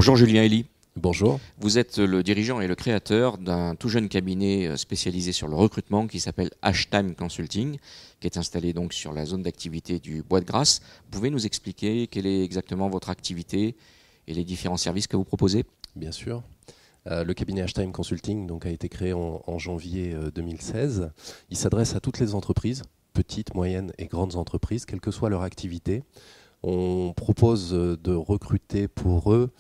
Bonjour Julien Elie. Bonjour. Vous êtes le dirigeant et le créateur d'un tout jeune cabinet spécialisé sur le recrutement qui s'appelle H-Time Consulting, qui est installé donc sur la zone d'activité du Bois de Grasse. Vous pouvez nous expliquer quelle est exactement votre activité et les différents services que vous proposez? Bien sûr. Le cabinet H-Time Consulting donc, a été créé en janvier 2016. Il s'adresse à toutes les entreprises, petites, moyennes et grandes entreprises, quelle que soit leur activité. On propose de recruter pour eux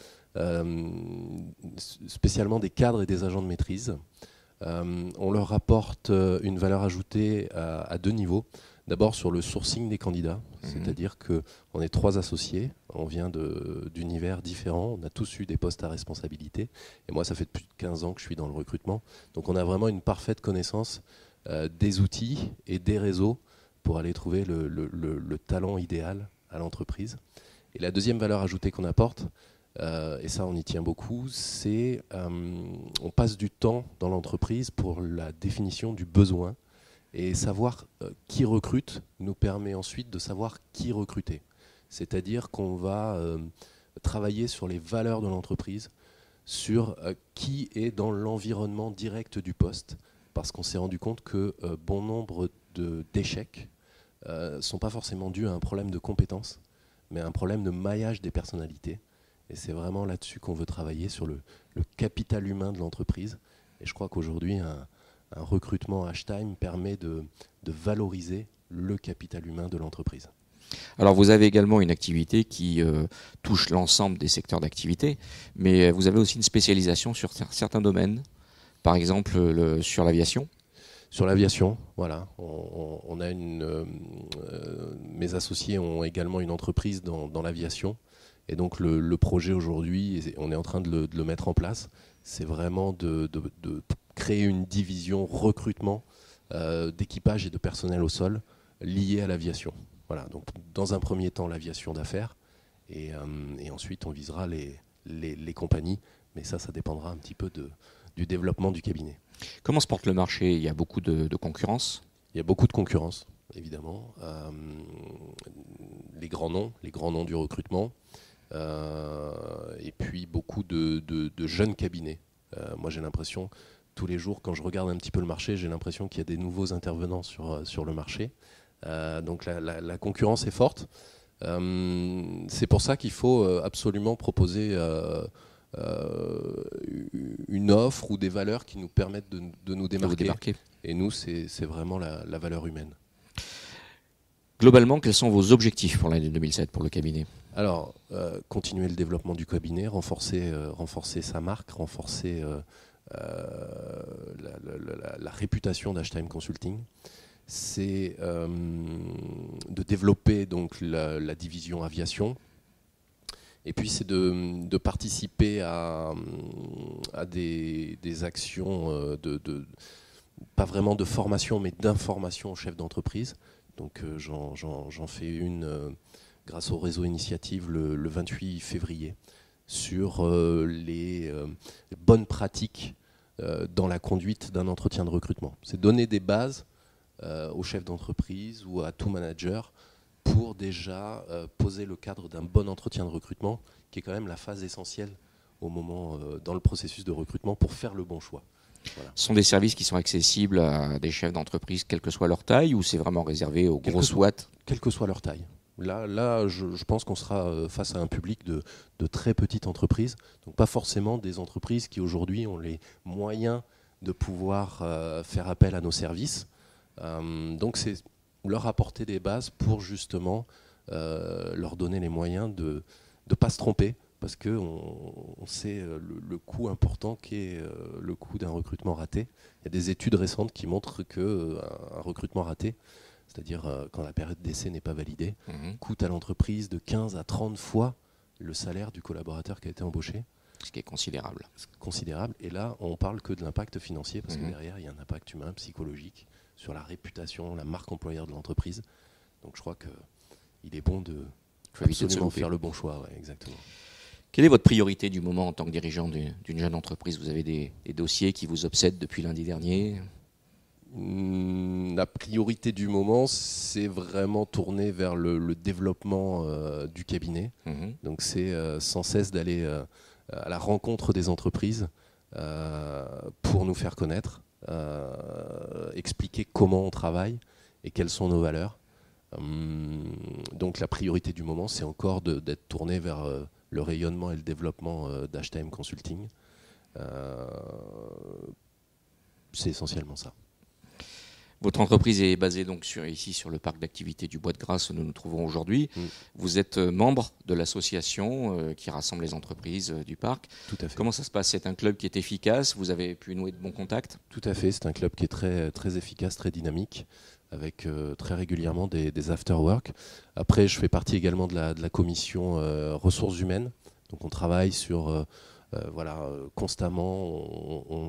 spécialement des cadres et des agents de maîtrise. On leur apporte une valeur ajoutée à deux niveaux. D'abord sur le sourcing des candidats, c'est-à-dire qu'on est 3 associés, on vient d'univers différents, on a tous eu des postes à responsabilité, et moi ça fait plus de 15 ans que je suis dans le recrutement, donc on a vraiment une parfaite connaissance des outils et des réseaux pour aller trouver le talent idéal à l'entreprise. Et la deuxième valeur ajoutée qu'on apporte, et ça on y tient beaucoup, c'est on passe du temps dans l'entreprise pour la définition du besoin. Et savoir qui recrute nous permet ensuite de savoir qui recruter. C'est-à-dire qu'on va travailler sur les valeurs de l'entreprise, sur qui est dans l'environnement direct du poste, parce qu'on s'est rendu compte que bon nombre d'échecs ne sont pas forcément dus à un problème de compétences, mais à un problème de maillage des personnalités. Et c'est vraiment là-dessus qu'on veut travailler, sur le capital humain de l'entreprise. Et je crois qu'aujourd'hui, un recrutement H-Time permet de valoriser le capital humain de l'entreprise. Alors vous avez également une activité qui touche l'ensemble des secteurs d'activité, mais vous avez aussi une spécialisation sur certains domaines, par exemple sur l'aviation. Sur l'aviation, voilà. Mes associés ont également une entreprise dans l'aviation. Et donc le projet aujourd'hui, on est en train de le mettre en place, c'est vraiment de créer une division recrutement d'équipage et de personnel au sol lié à l'aviation. Voilà, donc dans un premier temps l'aviation d'affaires et ensuite on visera les compagnies, mais ça dépendra un petit peu du développement du cabinet. Comment se porte le marché? Il y a beaucoup de concurrence? Il y a beaucoup de concurrence, évidemment. Les grands noms du recrutement. Et puis beaucoup de jeunes cabinets. Moi j'ai l'impression, tous les jours quand je regarde un petit peu le marché, j'ai l'impression qu'il y a des nouveaux intervenants sur le marché. Donc la concurrence est forte. C'est pour ça qu'il faut absolument proposer une offre ou des valeurs qui nous permettent de nous démarquer. Et nous c'est vraiment la valeur humaine. Globalement, quels sont vos objectifs pour l'année 2007 pour le cabinet? Alors, continuer le développement du cabinet, renforcer sa marque, renforcer la réputation d'H-Time Consulting. C'est de développer donc la division aviation. Et puis c'est de participer à des actions pas vraiment de formation, mais d'information aux chefs d'entreprise. Donc j'en fais une grâce au réseau Initiative le 28 février sur les bonnes pratiques dans la conduite d'un entretien de recrutement. C'est donner des bases aux chefs d'entreprise ou à tout manager pour déjà poser le cadre d'un bon entretien de recrutement, qui est quand même la phase essentielle au moment dans le processus de recrutement pour faire le bon choix. Voilà. Ce sont des services qui sont accessibles à des chefs d'entreprise, quelle que soit leur taille, ou c'est vraiment réservé aux grosses boîtes? Quelle que soit leur taille. Là je pense qu'on sera face à un public de très petites entreprises, donc pas forcément des entreprises qui aujourd'hui ont les moyens de pouvoir faire appel à nos services. Donc c'est leur apporter des bases pour justement leur donner les moyens de ne pas se tromper, parce qu'on sait le coût important qu'est le coût d'un recrutement raté. Il y a des études récentes qui montrent qu'un recrutement raté, c'est-à-dire quand la période d'essai n'est pas validée, coûte à l'entreprise de 15 à 30 fois le salaire du collaborateur qui a été embauché. Ce qui est considérable. Considérable. Et là, on parle que de l'impact financier, parce que derrière, il y a un impact humain, psychologique, sur la réputation, la marque employeur de l'entreprise. Donc je crois qu'il est bon de absolument faire le bon choix. Ouais, exactement. Quelle est votre priorité du moment en tant que dirigeant d'une jeune entreprise? Vous avez des dossiers qui vous obsèdent depuis lundi dernier? La priorité du moment, c'est vraiment tourner vers le développement du cabinet. Donc c'est sans cesse d'aller à la rencontre des entreprises pour nous faire connaître, expliquer comment on travaille et quelles sont nos valeurs. Donc la priorité du moment, c'est encore d'être tourné vers le rayonnement et le développement d'HTM Consulting. C'est essentiellement ça. Votre entreprise est basée donc ici sur le parc d'activités du Bois de Grasse où nous nous trouvons aujourd'hui. Vous êtes membre de l'association qui rassemble les entreprises du parc. Tout à fait. Comment ça se passe? C'est un club qui est efficace? Vous avez pu nouer de bons contacts? Tout à fait. C'est un club qui est très, très efficace, très dynamique, avec très régulièrement des after-work. Après, je fais partie également de la commission ressources humaines. Donc on travaille sur... constamment,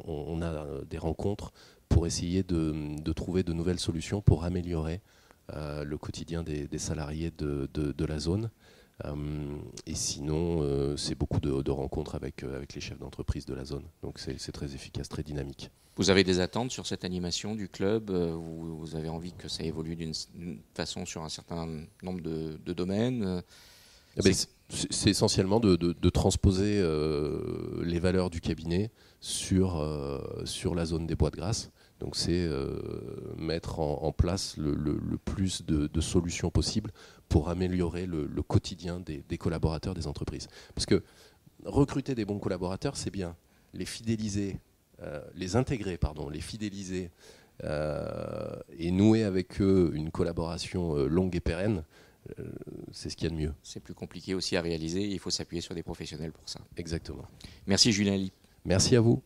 on a des rencontres pour essayer de trouver de nouvelles solutions pour améliorer le quotidien des salariés de la zone. Et sinon, c'est beaucoup de rencontres avec les chefs d'entreprise de la zone. Donc c'est très efficace, très dynamique. Vous avez des attentes sur cette animation du club? Vous avez envie que ça évolue d'une façon sur un certain nombre de domaines? C'est essentiellement de transposer les valeurs du cabinet sur la zone des Bois de Grasse. Donc c'est mettre en place le plus de solutions possibles pour améliorer le quotidien des collaborateurs des entreprises. Parce que recruter des bons collaborateurs, c'est bien. Les fidéliser, les fidéliser et nouer avec eux une collaboration longue et pérenne, c'est ce qu'il y a de mieux. C'est plus compliqué aussi à réaliser, il faut s'appuyer sur des professionnels pour ça. Exactement. Merci Julien Ly. Merci à vous.